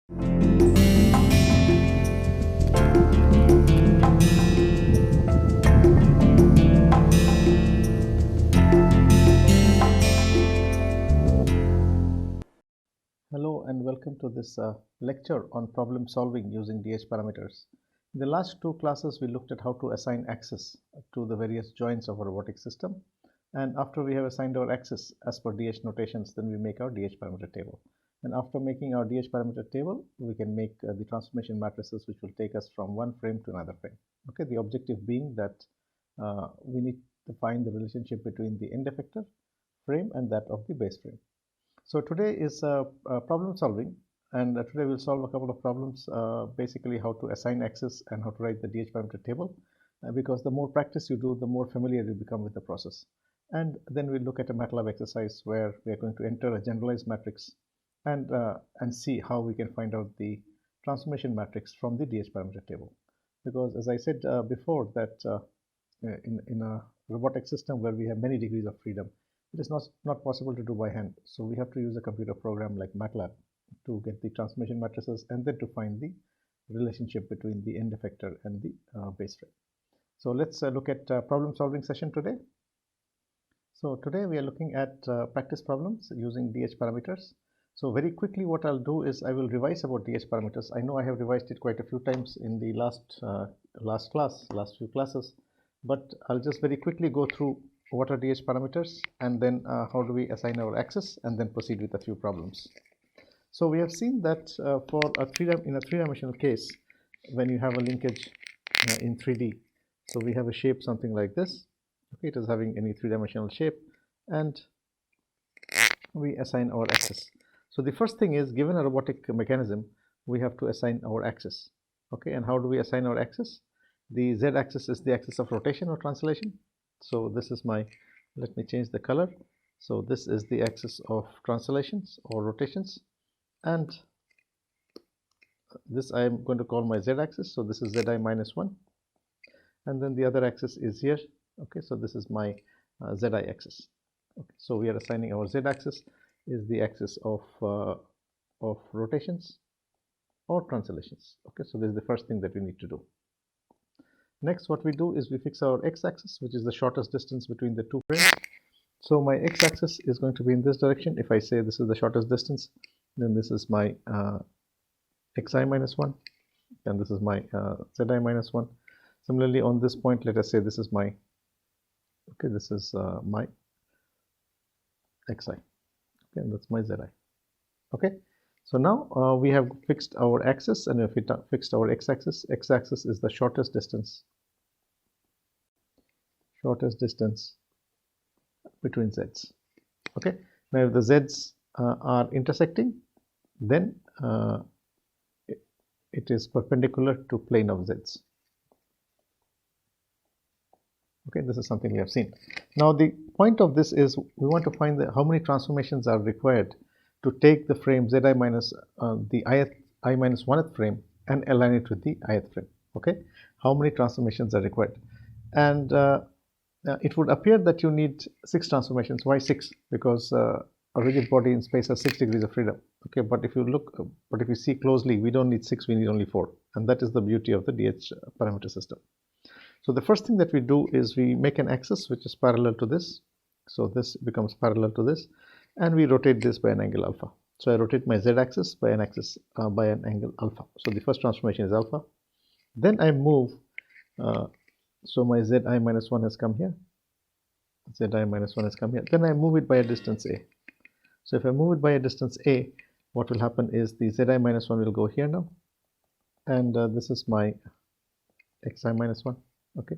Hello and welcome to this lecture on problem solving using DH parameters. In the last two classes, we looked at how to assign axes to the various joints of a robotic system. And after we have assigned our axes as per DH notations, then we make our DH parameter table. And after making our DH parameter table, we can make the transformation matrices which will take us from one frame to another frame. Okay, the objective being that we need to find the relationship between the end effector frame and that of the base frame. So today is problem solving, and today we'll solve a couple of problems, basically how to assign axes and how to write the DH parameter table, because the more practice you do, the more familiar you become with the process. And then we'll look at a MATLAB exercise where we are going to enter a generalized matrix and see how we can find out the transformation matrix from the DH parameter table. Because as I said before, that in a robotic system where we have many degrees of freedom, it is not possible to do by hand. So we have to use a computer program like MATLAB to get the transformation matrices and then to find the relationship between the end effector and the base frame. So let's look at problem solving session today. So today we are looking at practice problems using DH parameters. So very quickly what I'll do is I will revise about DH parameters. I know I have revised it quite a few times in the last few classes, but I'll just very quickly go through what are DH parameters and then how do we assign our axis, and then proceed with a few problems. So we have seen that in a three-dimensional case, when you have a linkage in 3D, so we have a shape something like this. Okay, it is having any three-dimensional shape, and we assign our axis. So the first thing is, given a robotic mechanism, we have to assign our axis. Okay, and how do we assign our axis? The z-axis is the axis of rotation or translation. So this is my, let me change the color. So this is the axis of translations or rotations, and this I am going to call my z-axis. So this is zi minus 1, and then the other axis is here. Okay, so this is my zi axis. Okay, so we are assigning our z-axis is the axis of rotations or translations. Okay, so this is the first thing that we need to do. Next, what we do is we fix our x-axis, which is the shortest distance between the two frames. So my x-axis is going to be in this direction. If I say this is the shortest distance, then this is my xi minus 1, and this is my zi minus 1. Similarly, on this point, let us say this is my, okay, this is my xi, okay, and that's my zi. Okay, so now we have fixed our axis, and if we fixed our x-axis, x-axis is the shortest distance between z's. Okay, now if the z's are intersecting, then it is perpendicular to plane of z's. Okay, this is something we have seen. Now the point of this is we want to find how many transformations are required to take the frame zi minus the I minus 1th frame and align it with the ith frame. Okay, how many transformations are required? And it would appear that you need 6 transformations. Why 6? Because a rigid body in space has 6 degrees of freedom. Okay, but if you see closely, we don't need 6, we need only 4, and that is the beauty of the DH parameter system. So the first thing that we do is we make an axis which is parallel to this. So this becomes parallel to this, and we rotate this by an angle alpha. So I rotate my z-axis by an angle alpha. So the first transformation is alpha. Then I move. So my zi minus 1 has come here. Zi minus 1 has come here. Then I move it by a distance a. So if I move it by a distance a, what will happen is the zi minus 1 will go here now, and this is my xi minus 1. Okay.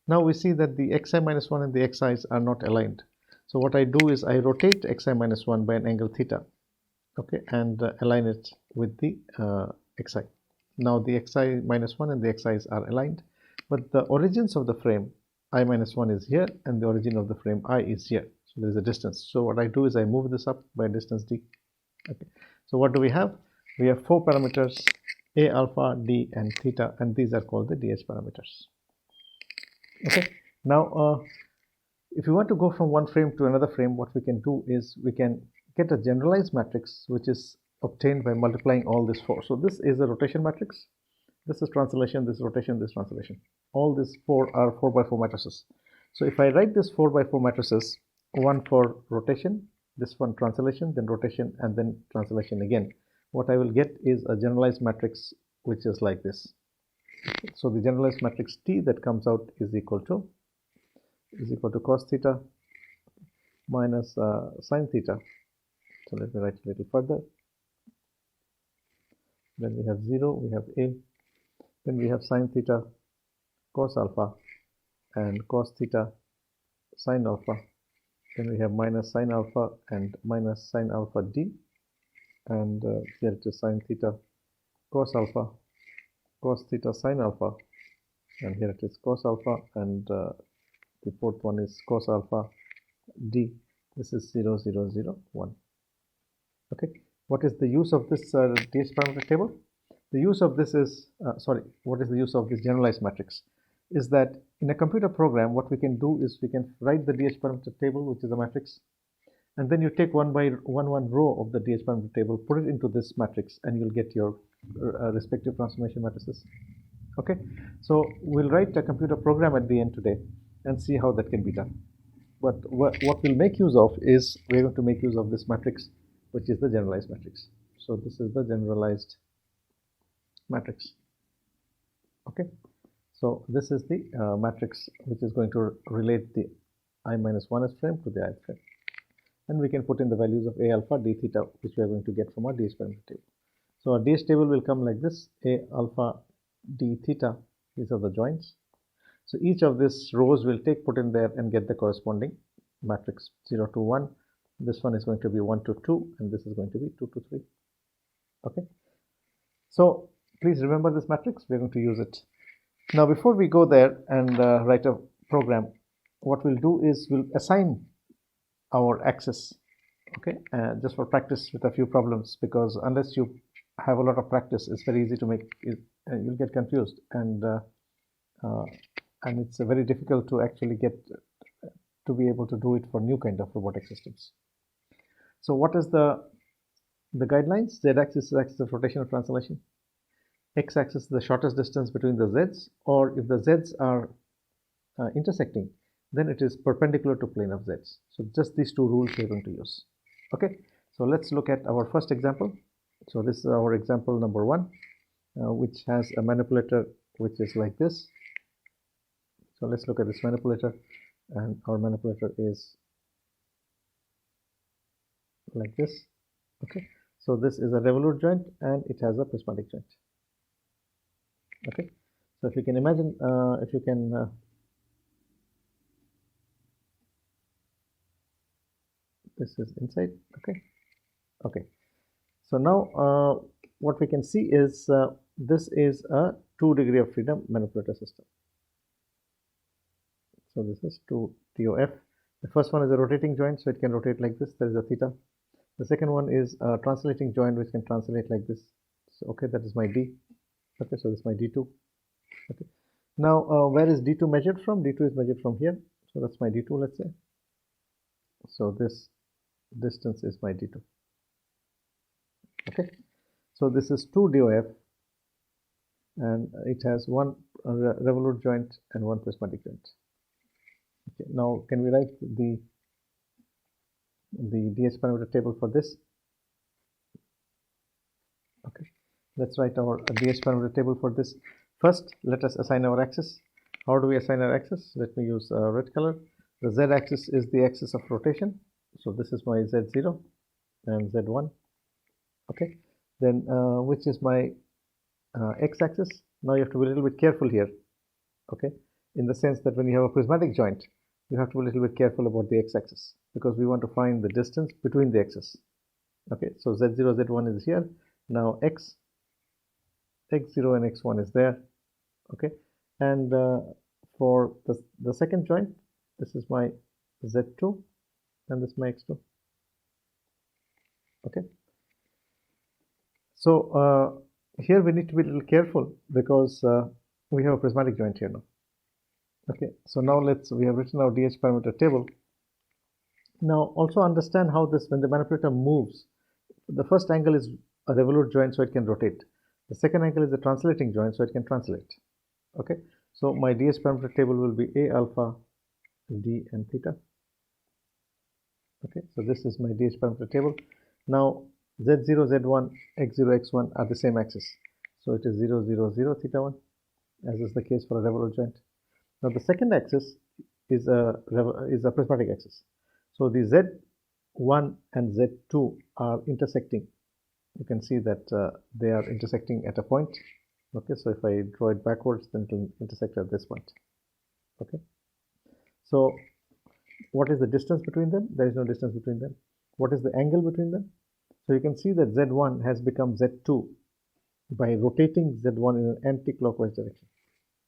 Now we see that the xi minus 1 and the xi's are not aligned. So what I do is I rotate xi minus 1 by an angle theta, okay, and align it with the xi. Now the xi minus 1 and the xi's are aligned, but the origins of the frame I minus 1 is here, and the origin of the frame I is here. So there is a distance. So what I do is I move this up by distance d. Okay. So what do we have? We have 4 parameters, a, alpha, d, and theta, and these are called the DH parameters. Okay. Now, if you want to go from one frame to another frame, what we can do is we can get a generalized matrix which is obtained by multiplying all these four. So this is a rotation matrix. This is translation, this rotation, this translation. All these four are 4 by 4 matrices. So if I write this 4 by 4 matrices, one for rotation, this one translation, then rotation, and then translation again, what I will get is a generalized matrix which is like this. So the generalized matrix T that comes out is equal to cos theta minus sin theta. So let me write a little further. Then we have 0, we have A, then we have sin theta cos alpha and cos theta sin alpha. Then we have minus sin alpha and minus sin alpha d, and here it is sin theta cos alpha, cos theta sin alpha, and here it is cos alpha, and the fourth one is cos alpha d. This is 0, 0, 0, 1. Okay, what is the use of this DS parameter table? The use of this is, what is the use of this generalized matrix? Is that in a computer program, what we can do is we can write the DS parameter table, which is a matrix, and then you take one row of the DS parameter table, put it into this matrix, and you'll get your respective transformation matrices. Okay, so we'll write a computer program at the end today and see how that can be done. But what we'll make use of is we're going to make use of this matrix, which is the generalized matrix. So this is the generalized matrix. Okay, so this is the matrix which is going to relate the I minus 1s frame to the ith frame, and we can put in the values of A alpha d theta, which we are going to get from our DS parameter table. So our DS table will come like this: A alpha d theta, these are the joints. So each of these rows will put in there and get the corresponding matrix 0 to 1. This one is going to be 1 to 2, and this is going to be 2 to 3. Okay, so please remember this matrix. We're going to use it. Now before we go there and write a program, what we'll do is we'll assign our axis, okay, just for practice with a few problems, because unless you have a lot of practice, it's very easy to make it, you'll get confused, and it's very difficult to actually get to be able to do it for new kind of robotic systems. So what is the guidelines? Z-axis is the axis of rotation or translation. X-axis is the shortest distance between the z's, or if the z's are intersecting, then it is perpendicular to plane of z's. So just these two rules we're going to use. Okay, so let's look at our first example. So this is our example number 1, which has a manipulator which is like this. So let's look at this manipulator, and our manipulator is like this. Okay, so this is a revolute joint and it has a prismatic joint. Okay, so if you can imagine, this is inside. Okay, so now what we can see is this is a 2 degree of freedom manipulator system. So this is 2 TOF. The first one is a rotating joint, so it can rotate like this. There is a theta. The second one is a translating joint, which can translate like this. So, okay, that is my D. Okay, so this is my D2. Okay, now where is D2 measured from? D2 is measured from here. So that's my D2, let's say. So this distance is my D2. Okay, so this is 2 DOF, and it has one revolute joint and one prismatic joint. Okay, now can we write the DS parameter table for this? Okay, let's write our DS parameter table for this. First, let us assign our axis. How do we assign our axis? Let me use red color. The Z axis is the axis of rotation. So this is my Z0 and Z1. Okay, then which is my X axis? Now you have to be a little bit careful here. Okay, in the sense that when you have a prismatic joint, you have to be a little bit careful about the x-axis, because we want to find the distance between the axes. Okay, so Z0, Z1 is here. Now X0 and X1 is there. Okay, and for the second joint, this is my Z2 and this is my X2. Okay, so here we need to be a little careful, because we have a prismatic joint here now. Okay, so now we have written our DH parameter table. Now also understand how this, when the manipulator moves, the first angle is a revolute joint, so it can rotate. The second angle is a translating joint, so it can translate. Okay, so my DH parameter table will be A alpha, D and theta. Okay, so this is my DH parameter table. Now Z0, Z1, X0, X1 are the same axis. So it is 0, 0, 0, theta 1, as is the case for a revolute joint. Now the second axis is a prismatic axis. So the Z1 and Z2 are intersecting. You can see that they are intersecting at a point. Okay, so if I draw it backwards, then it will intersect at this point. Okay, so what is the distance between them? There is no distance between them. What is the angle between them? So you can see that Z1 has become Z2 by rotating Z1 in an anti-clockwise direction.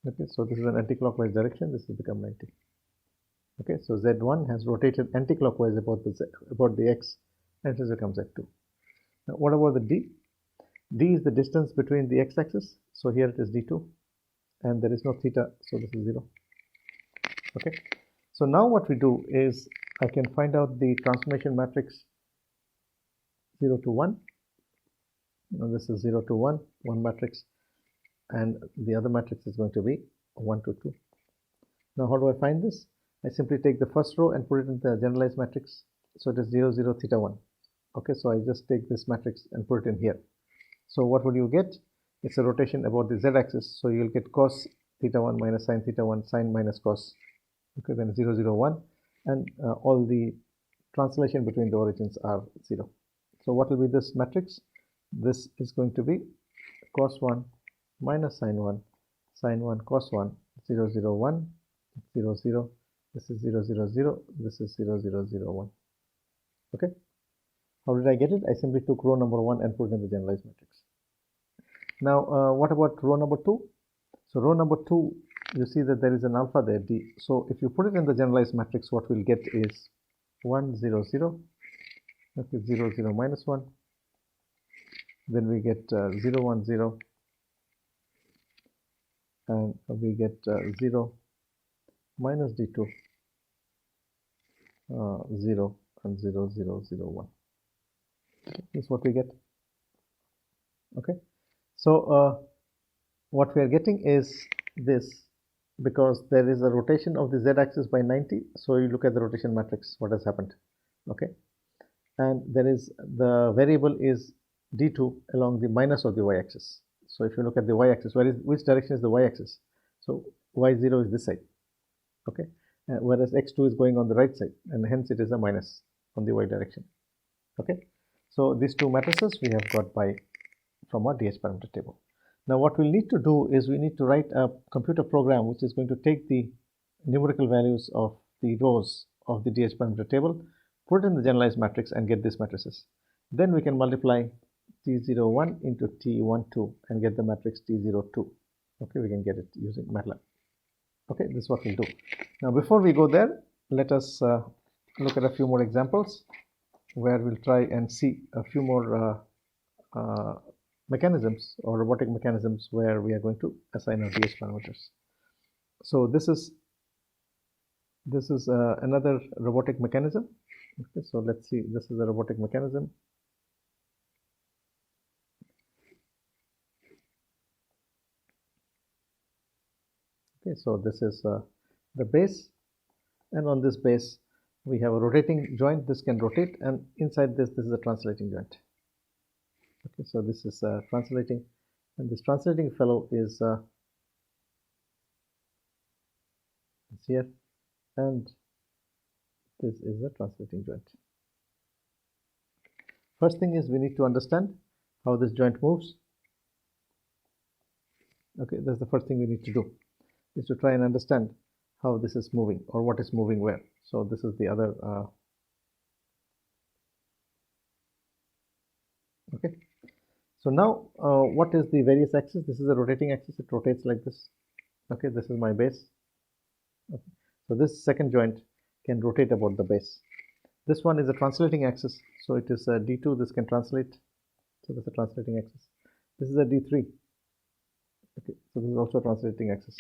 Okay, so this is an anti-clockwise direction. This has become 90. Okay, so Z1 has rotated anti-clockwise about the X, and it has become Z2. Now, what about the D? D is the distance between the X-axis. So here it is D2, and there is no theta, so this is 0. Okay, so now what we do is I can find out the transformation matrix 0 to 1. Now this is 0 to 1, one matrix, and the other matrix is going to be 1 to 2. Now how do I find this? I simply take the first row and put it in the generalized matrix. So it is 0, 0, theta 1. Okay, so I just take this matrix and put it in here. So what will you get? It's a rotation about the z-axis. So you'll get cos theta 1 minus sin theta 1, sin minus cos. Okay, then 0, 0, 1. And all the translation between the origins are 0. So what will be this matrix? This is going to be cos 1 minus sin 1, sin 1, cos 1, 0, 0, 1, 0, 0. This is 0, 0, 0. This is 0, 0, 0, 1. Okay. How did I get it? I simply took row number 1 and put in the generalized matrix. Now, what about row number 2? So row number 2, you see that there is an alpha there, D. So if you put it in the generalized matrix, what we'll get is 1, 0, 0. Okay, 0, 0, minus 1. Then we get 0, 1, 0. And we get 0 minus D2, 0 and 0, 0, 0, 1. This is what we get. Okay, so what we are getting is this, because there is a rotation of the z-axis by 90. So you look at the rotation matrix, what has happened. Okay, and there is the variable is d2 along the minus of the y-axis. So if you look at the y-axis, which direction is the y-axis? So y0 is this side. Okay, whereas x2 is going on the right side, and hence it is a minus on the y direction. Okay, so these two matrices we have got from our DH parameter table. Now what we'll need to do is we need to write a computer program which is going to take the numerical values of the rows of the DH parameter table, put it in the generalized matrix and get these matrices. Then we can multiply T01 into T12 and get the matrix T02. Okay, we can get it using MATLAB. Okay, this is what we'll do. Now before we go there, let us look at a few more examples where we'll try and see a few more mechanisms or robotic mechanisms where we are going to assign our DH parameters. So this is another robotic mechanism. Okay, so let's see, this is a robotic mechanism. Okay, so this is the base, and on this base we have a rotating joint. This can rotate, and inside this is a translating joint. Okay, so this is translating, and this translating fellow is here, and this is a translating joint. First thing is we need to understand how this joint moves. Okay, that's the first thing we need to do, is to try and understand how this is moving or what is moving where. So this is the other okay. So now what is the various axis? This is a rotating axis. It rotates like this. Okay, this is my base. Okay. So this second joint can rotate about the base. This one is a translating axis. So it is a D2. This can translate. So this is a translating axis. This is a D3. Okay, so this is also a translating axis.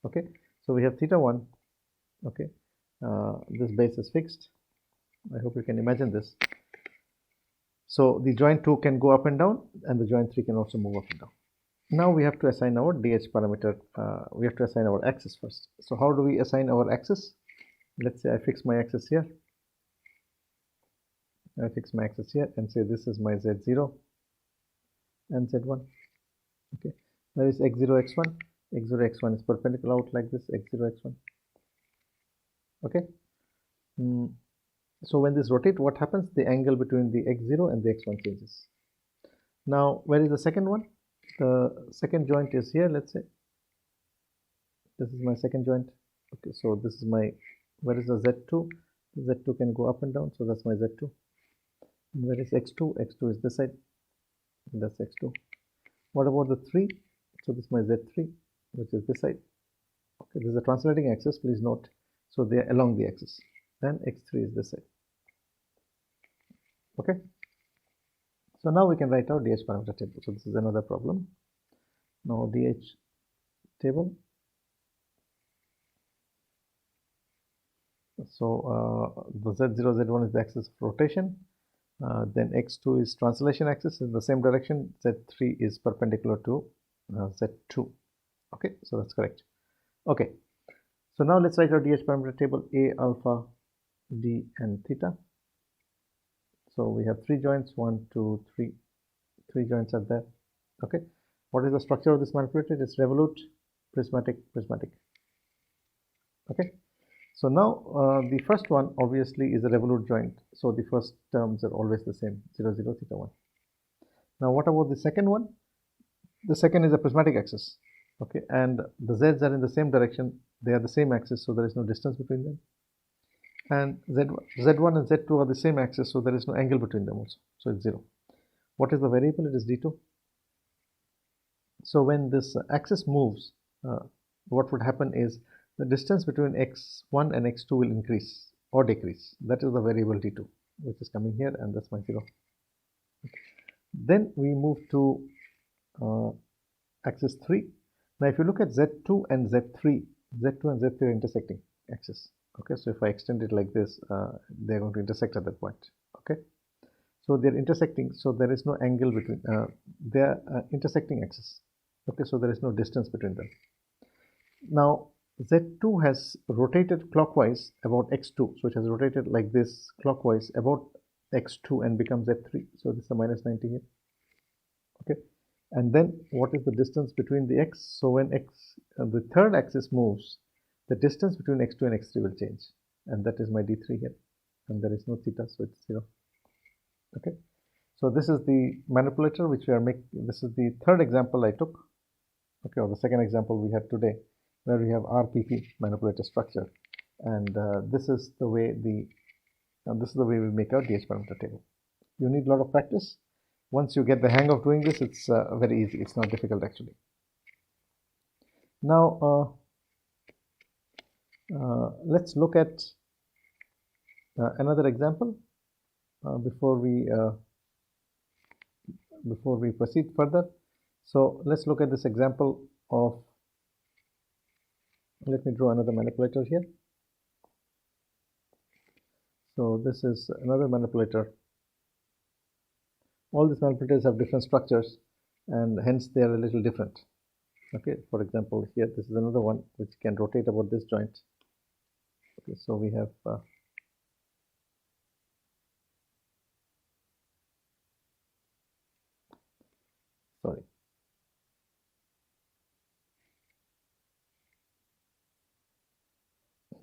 Okay, so we have theta 1. Okay, this base is fixed. I hope you can imagine this. So the joint 2 can go up and down, and the joint 3 can also move up and down. Now we have to assign our DH parameter. We have to assign our axis first. So how do we assign our axis? Let's say I fix my axis here. I fix my axis here and say this is my Z0 and Z1. Okay, where is X0, X1? X0, X1 is perpendicular out like this, X0, X1. Okay. So when this rotates, what happens? The angle between the X0 and the X1 changes. Now, where is the second one? The second joint is here, let's say. This is my second joint. Okay, so this is my, where is the Z2? The Z2 can go up and down, so that's my Z2. And where is X2? X2 is this side. That's X2. What about the 3? So this is my Z3, which is this side. Okay, this is a translating axis, please note. So they are along the axis. Then X3 is this side. Okay. So now we can write our DH parameter table. So this is another problem. Now DH table. So the Z0, Z1 is the axis of rotation. Then X2 is translation axis in the same direction. Z3 is perpendicular to Z2. Okay, so that's correct. Okay, so now let's write our DH parameter table: A, alpha, D, and theta. So we have 3 joints, 1, 2, 3. 3 joints are there. Okay, what is the structure of this manipulator? It's revolute, prismatic, prismatic. Okay. So now the first one obviously is a revolute joint. So the first terms are always the same, 0, 0, theta 1. Now what about the second one? The second is a prismatic axis. Okay, and the z's are in the same direction. They are the same axis, so there is no distance between them. And Z1 and Z2 are the same axis, so there is no angle between them also. So it's 0. What is the variable? It is D2. So when this axis moves, what would happen is the distance between x1 and x2 will increase or decrease. That is the variable D2, which is coming here, and that's my 0. Then we move to axis 3. Now if you look at Z2 and Z3, Z2 and Z3 are intersecting axis. Okay, so if I extend it like this, they're going to intersect at that point. Okay, so they're intersecting, so there is no angle between, they are intersecting axis. Okay, so there is no distance between them. Now Z2 has rotated clockwise about x2, so it has rotated like this clockwise about x2 and become Z3. So this is a minus 90 here. Okay, and then what is the distance between the x? So when the third axis moves, the distance between x2 and x3 will change, and that is my D3 here, and there is no theta, so it's 0. Okay, so this is the manipulator which we are making. This is the third example I took. Okay, or the second example we had today, where we have RPP manipulator structure, and this is the way we make our DH parameter table. You need a lot of practice. Once you get the hang of doing this, it's very easy. It's not difficult actually. Now let's look at another example before we proceed further. So let's look at this example of, let me draw another manipulator here. So this is another manipulator. All these manipulators have different structures, and hence they are a little different. Okay, for example, here this is another one which can rotate about this joint. Okay, so we have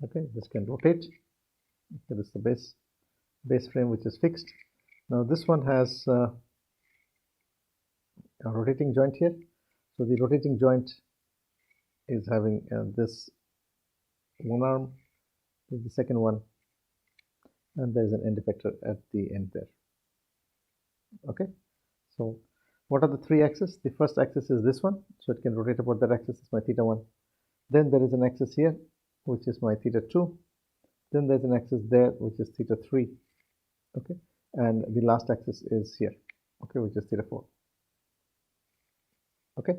okay, this can rotate. Okay, this is the base frame which is fixed. Now this one has a rotating joint here. So the rotating joint is having this one arm, the second one, and there is an end effector at the end there. Okay, so what are the 3 axes? The first axis is this one, so it can rotate about that axis. Is my theta 1. Then there is an axis here, which is my theta 2. Then there's an axis there, which is theta 3. Okay, and the last axis is here. Okay, which is theta 4. Okay,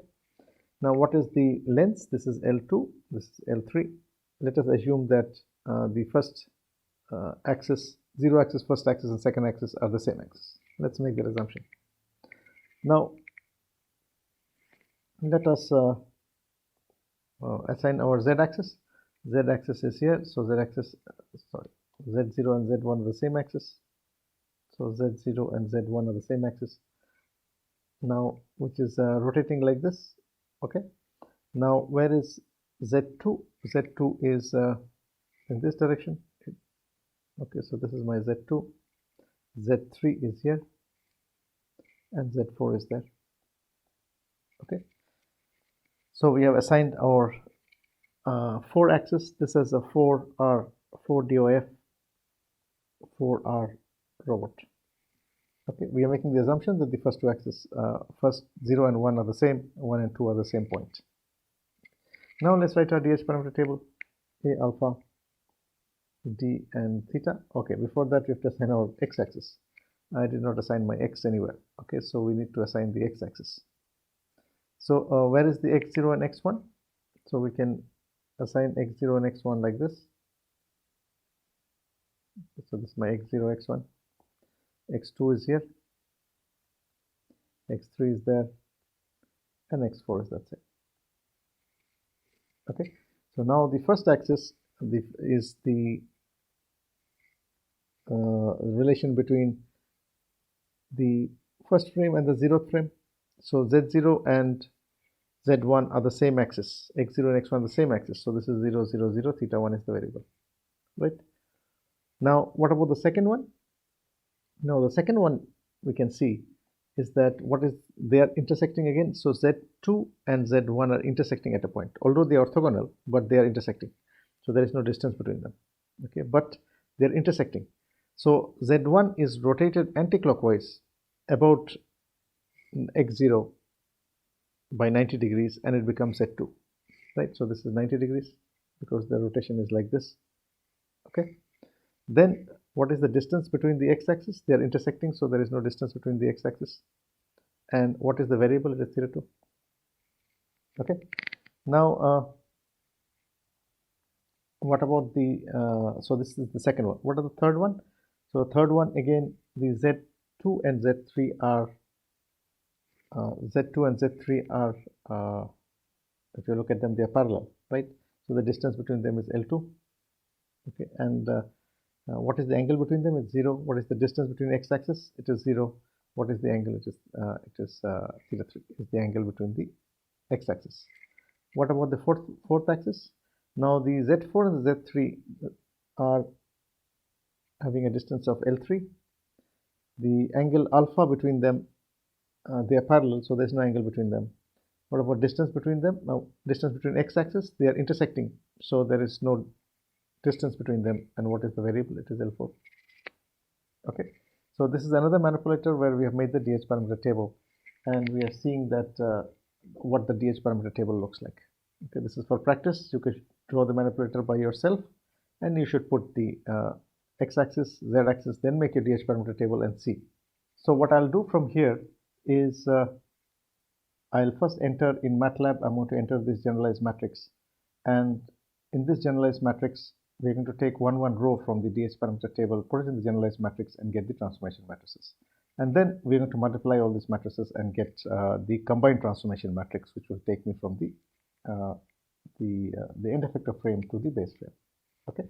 now what is the length? This is L2, this is L3. Let us assume that the first axis, 0 axis, first axis, and second axis are the same axis. Let's make that assumption. Now let us assign our z-axis. Z-axis is here, so z-axis, z0 and z1 are the same axis. So z0 and z1 are the same axis. Now, which is rotating like this. Okay. Now, where is z2? Z2 is in this direction. Okay, so this is my z2. Z3 is here, and z4 is there. Okay. So we have assigned our 4 axis. This is a 4R, 4 DOF, 4R robot. Okay, we are making the assumption that the first two axes, first 0 and 1 are the same, 1 and 2 are the same point. Now let's write our DH parameter table, A alpha, D and theta. Okay, before that we have to assign our x-axis. I did not assign my x anywhere. Okay, so we need to assign the x-axis. So where is the x0 and x1? So we can assign x0 and x1 like this. So this is my x0, x1. x2 is here, x3 is there, and x4 is that same. Okay, so now the first axis is the relation between the first frame and the 0th frame. So z0 and z1 are the same axis, x0 and x1 are the same axis. So this is 0, 0, 0, theta 1 is the variable, right? Now what about the second one? Now the second one we can see is that they are intersecting again. So z2 and z1 are intersecting at a point, although they are orthogonal, but they are intersecting. So there is no distance between them. Okay, but they are intersecting. So z1 is rotated anticlockwise about x0 by 90 degrees, and it becomes z2, right? So this is 90 degrees because the rotation is like this. Okay, then what is the distance between the x-axis? They are intersecting, so there is no distance between the x-axis. And what is the variable? It is theta 2. Okay. Now, what about the, so this is the second one. What are the third one? So third one, again, the z2 and z3 are, if you look at them, they are parallel, right? So the distance between them is L2. Okay, and what is the angle between them? It's 0. What is the distance between x-axis? It is 0. What is the angle? It is theta 3 is the angle between the x-axis. What about the fourth axis? Now the z4 and the z3 are having a distance of L3. The angle alpha between them, they are parallel, so there's no angle between them. What about distance between them? Now distance between x-axis, they are intersecting, so there is no distance between them. And what is the variable? It is L4. Okay, so this is another manipulator where we have made the DH parameter table, and we are seeing that what the DH parameter table looks like. Okay, this is for practice. You could draw the manipulator by yourself, and you should put the x-axis, z-axis, then make your DH parameter table and see. So what I'll do from here is I'll first enter in MATLAB. I'm going to enter this generalized matrix, and in this generalized matrix we're going to take one row from the DH parameter table, put it in the generalized matrix, and get the transformation matrices. And then we're going to multiply all these matrices and get the combined transformation matrix, which will take me from the end effector frame to the base frame. Okay,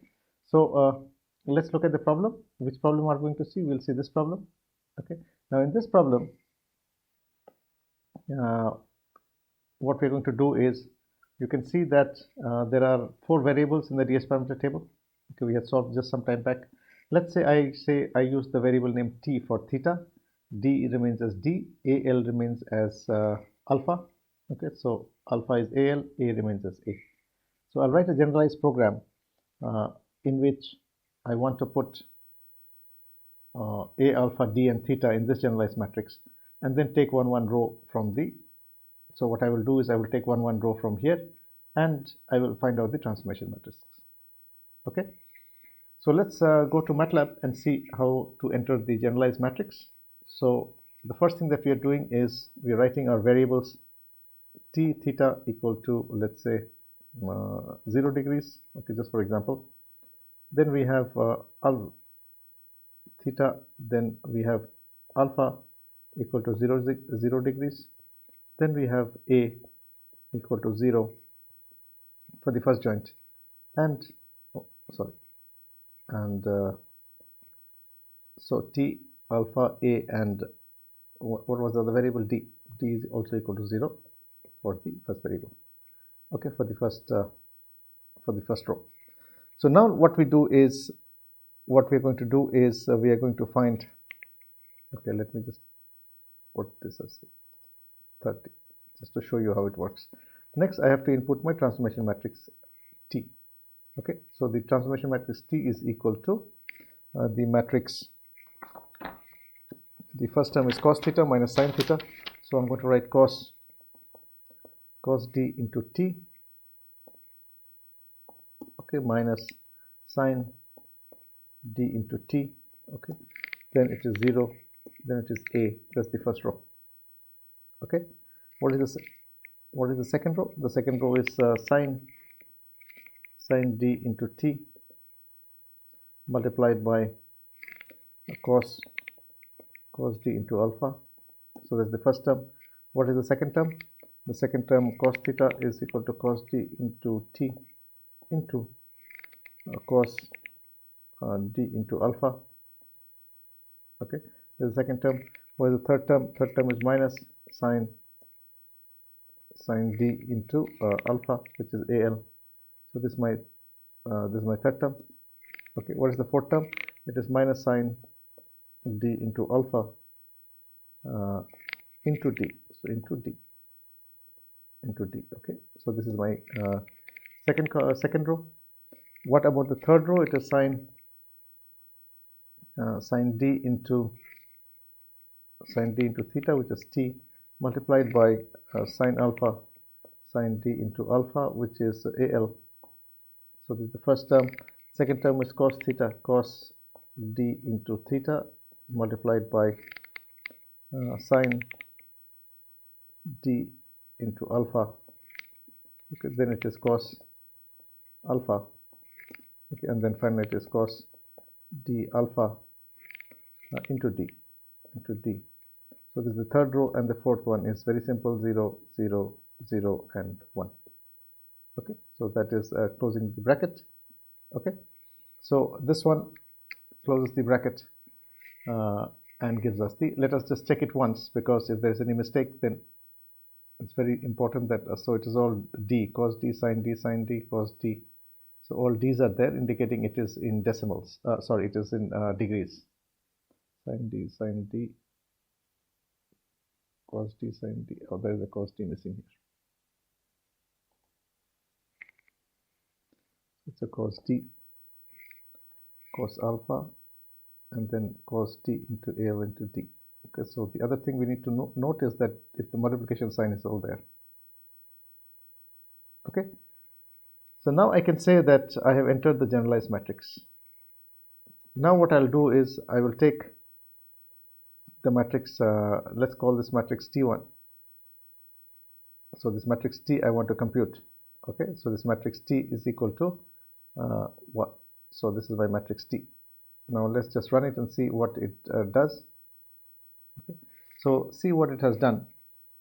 so let's look at the problem. Which problem are we going to see? We'll see this problem. Okay, now in this problem, what we're going to do is, you can see that there are 4 variables in the DH parameter table. Okay, we had solved just some time back. Let's say I use the variable name t for theta, d remains as d, al remains as alpha. Okay, so alpha is al, a remains as a. So I'll write a generalized program in which I want to put a, alpha, d, and theta in this generalized matrix, and then take one row from the. So what I will do is I will take one row from here, and I will find out the transformation matrix. Okay, so let's go to MATLAB and see how to enter the generalized matrix. So the first thing that we are doing is we are writing our variables t theta equal to, let's say, 0 degrees. Okay, just for example. Then we have theta, then we have alpha equal to 0 degrees. Then we have A equal to 0 for the first joint, and so T alpha A, and what was the other variable? D is also equal to 0 for the first variable. Okay, for the first row. So now what we are going to do is we are going to find, okay, let me just put this as 30 just to show you how it works. Next I have to input my transformation matrix T. Okay, so the transformation matrix T is equal to the matrix, the first term is cos theta minus sin theta, so I'm going to write cos D into T, okay, minus sin D into T, okay, then it is 0, then it is A, that's the first row. Okay, what is the second row? The second row is sin D into T multiplied by cos D into alpha, so that's the first term. What is the second term? The second term, cos theta is equal to cos D into T into cos D into alpha. Okay, the second term. What is the third term? Third term is minus sin D into alpha, which is AL. So this is my third term. Okay, what is the fourth term? It is minus sin D into alpha into D. So into D. Okay, so this is my second row. What about the third row? It is sin D into theta, which is T, multiplied by sin D into alpha, which is AL. So this is the first term. Second term is cos theta, cos D into theta, multiplied by sin D into alpha. Okay, then it is cos alpha. Okay, and then finally it is cos D alpha into D. So this is the third row, and the fourth one is very simple: 0, 0, 0, and 1. Okay, so that is closing the bracket. Okay, so this one closes the bracket and gives us the, let us just check it once, because if there is any mistake, then it's very important that so it is all D, cos D, sin D, cos D. So all D's are there, indicating it is in decimals. Sorry, it is in degrees. Sin D, cos D, sin D. Oh, there is a cos D missing here. It's a cos D, cos alpha, and then cos D into AL into D. Okay, so the other thing we need to note is that if the multiplication sign is all there. Okay, so now I can say that I have entered the generalized matrix. Now what I'll do is I will take the matrix, let's call this matrix T1. So this matrix T I want to compute. Okay, so this matrix T is equal to what? So this is my matrix T. Now let's just run it and see what it does. Okay. So see what it has done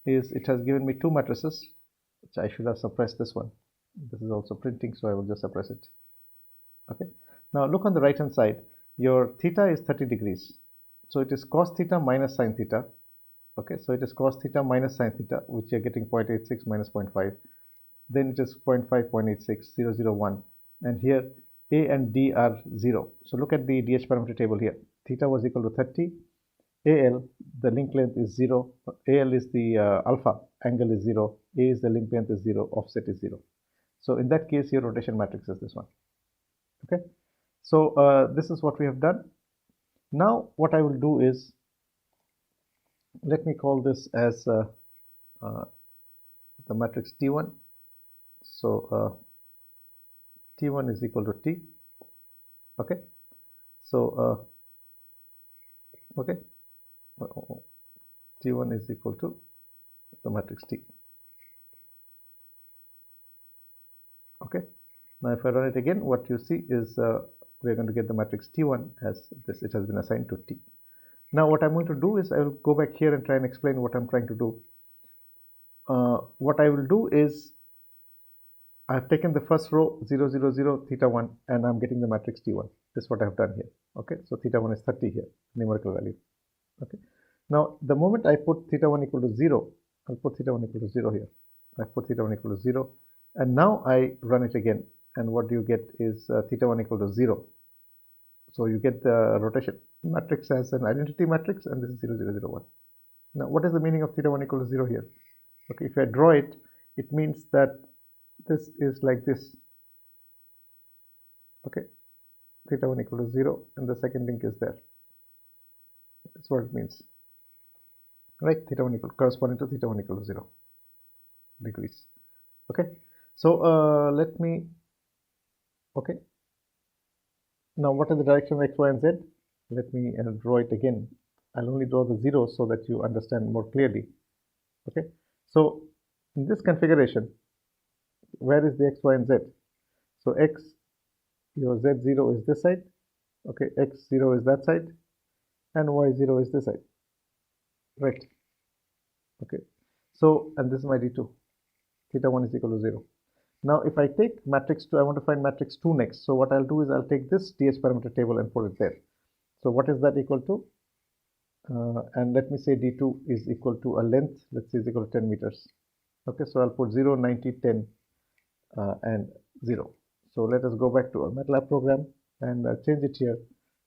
is it has given me two matrices, which I should have suppressed this one. This is also printing, so I will just suppress it. Okay. Now look on the right hand side. Your theta is 30 degrees. So it is cos theta minus sin theta. Okay, so it is cos theta minus sin theta, which you are getting 0.86 minus 0.5. Then it is 0.5, 0.86, 0, 0, 1. And here A and D are 0. So look at the DH parameter table here. Theta was equal to 30. AL, the link length is 0. AL is the alpha, angle is 0. A is the link length is 0. Offset is 0. So in that case, your rotation matrix is this one. Okay. So this is what we have done. Now what I will do is, let me call this as the matrix T1. So T1 is equal to T. Okay. So okay, T1 is equal to the matrix T. Okay. Now if I run it again, what you see is we're going to get the matrix T1 as this. It has been assigned to T. Now what I'm going to do is I will go back here and try and explain what I'm trying to do. What I will do is I've taken the first row 0, 0, 0, theta 1, and I'm getting the matrix T1. This is what I've done here. Okay, so theta 1 is 30 here, numerical value. Okay, now the moment I put theta 1 equal to 0, I'll put theta 1 equal to 0 here. I put theta 1 equal to 0, and now I run it again, and what you get is theta 1 equal to 0. So you get the rotation matrix as an identity matrix, and this is 0, 0, 0, 1. Now what is the meaning of theta 1 equal to 0 here? Okay, if I draw it, it means that this is like this. Okay, theta 1 equal to 0, and the second link is there. That's what it means. Right, theta 1 equal corresponding to theta 1 equal to 0 degrees. Okay, so let me, okay, now what is the direction of x, y, and z? Let me draw it again. I'll only draw the zeros so that you understand more clearly. Okay, so in this configuration, where is the x, y, and z? So x, your z0 is this side, okay, x0 is that side, and y0 is this side, right? Okay, so, and this is my d2, theta 1 is equal to 0. Now if I take matrix 2, I want to find matrix 2 next. So what I'll do is I'll take this DH parameter table and put it there. So what is that equal to? And let me say d2 is equal to a length, let's say is equal to 10 meters. Okay, so I'll put 0, 90, 10, and 0. So let us go back to our MATLAB program and change it here.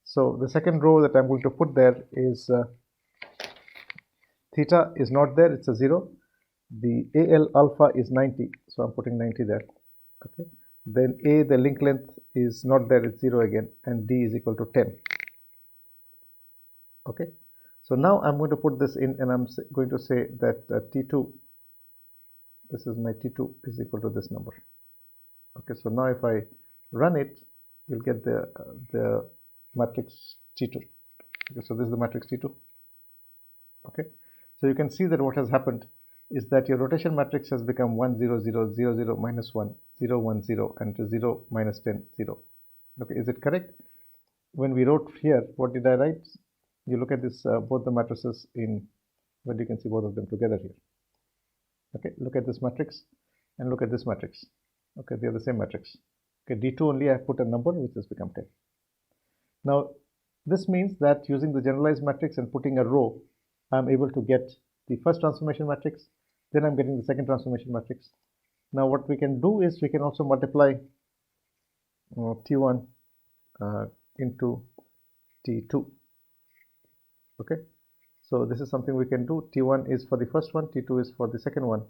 So the second row that I'm going to put there is theta is not there, it's a 0. The AL alpha is 90, so I'm putting 90 there. Okay, then A, the link length is not there, it's 0 again, and D is equal to 10. Okay, so now I'm going to put this in, and I'm going to say that T2, this is my T2 is equal to this number. Okay, so now if I run it, you'll get the matrix T2. Okay, so this is the matrix T2. Okay, so you can see that what has happened is that your rotation matrix has become 1, 0, 0, 0, 0, minus 1, 0, 1, 0, and 0, minus 10, 0. Okay, is it correct? When we wrote here, what did I write? You look at this, both the matrices in, well, you can see both of them together here. Okay, look at this matrix and look at this matrix. Okay, they are the same matrix. Okay, D2 only I have put a number which has become 10. Now, this means that using the generalized matrix and putting a row, I'm able to get the first transformation matrix, then I'm getting the second transformation matrix. Now what we can do is we can also multiply T1 into T2. Okay, so this is something we can do. T1 is for the first one, T2 is for the second one,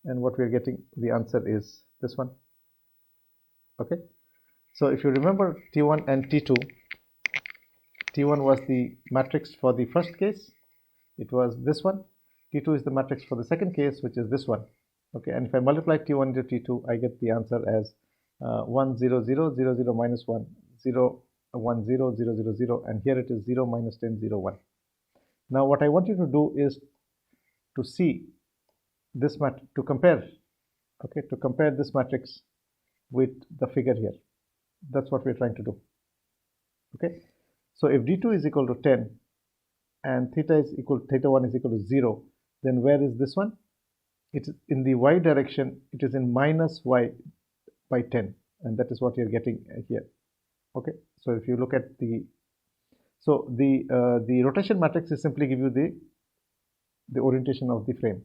and what we are getting, the answer is this one. Okay, so if you remember T1 and T2, T1 was the matrix for the first case, it was this one. T2 is the matrix for the second case, which is this one. Okay, and if I multiply T1 into T2, I get the answer as 1, 0, 0, 0, 0, minus 1, 0, 1, 0, 0, 0, 0, and here it is 0, minus 10, 0, 1. Now what I want you to do is to see this matrix, to compare, okay, to compare this matrix with the figure here. That's what we're trying to do. Okay, so if D2 is equal to 10 and theta 1 is equal to 0, then where is this one? It is in the y direction, it is in minus y by 10, and that is what you're getting here. Okay, so if you look at the, so the rotation matrix is simply give you the orientation of the frame.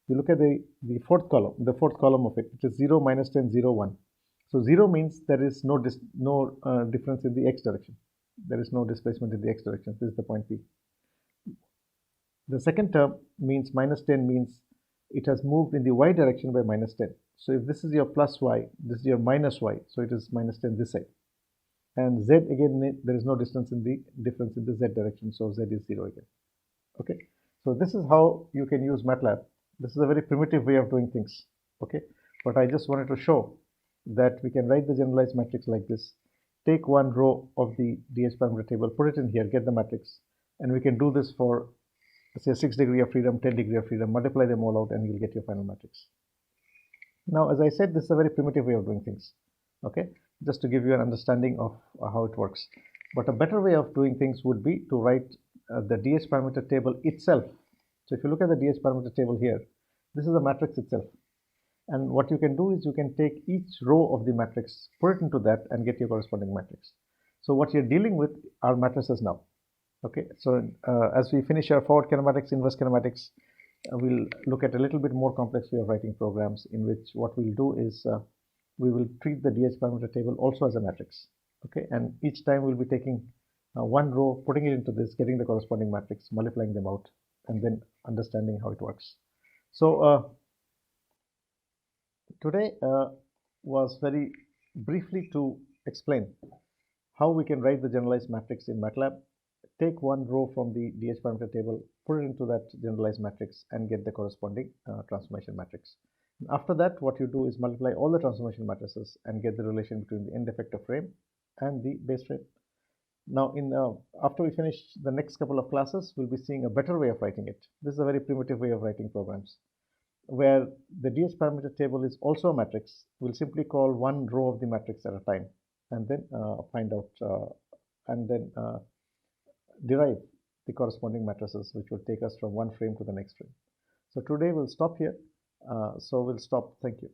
You look at the fourth column of it, it is 0, minus 10, 0, 1. So 0 means there is no difference in the x direction. There is no displacement in the x direction. This is the point P. The second term means minus 10 means it has moved in the y direction by minus 10. So if this is your plus y, this is your minus y, so it is minus 10 this side. And z again, there is no difference in the z direction, so z is 0 again. Okay, so this is how you can use MATLAB. This is a very primitive way of doing things. Okay, but I just wanted to show that we can write the generalized matrix like this. Take one row of the DH parameter table, put it in here, get the matrix, and we can do this for, let's say, 6 degree of freedom, 10 degree of freedom, multiply them all out, and you'll get your final matrix. Now, as I said, this is a very primitive way of doing things. Okay, just to give you an understanding of how it works. But a better way of doing things would be to write the DH parameter table itself. So if you look at the DH parameter table here, this is the matrix itself. And what you can do is you can take each row of the matrix, put it into that, and get your corresponding matrix. So what you're dealing with are matrices now. Okay, so as we finish our forward kinematics, inverse kinematics, we'll look at a little bit more complex way of writing programs, in which what we'll do is we will treat the DH parameter table also as a matrix. Okay, and each time we'll be taking one row, putting it into this, getting the corresponding matrix, multiplying them out, and then understanding how it works. So today was very briefly to explain how we can write the generalized matrix in MATLAB. Take one row from the DH parameter table, put it into that generalized matrix, and get the corresponding transformation matrix. And after that, what you do is multiply all the transformation matrices and get the relation between the end effector frame and the base frame. Now, after we finish the next couple of classes, we'll be seeing a better way of writing it. This is a very primitive way of writing programs, where the DH parameter table is also a matrix. We'll simply call one row of the matrix at a time, and then find out and then derive the corresponding matrices, which will take us from one frame to the next frame. So today we'll stop here. So we'll stop. Thank you.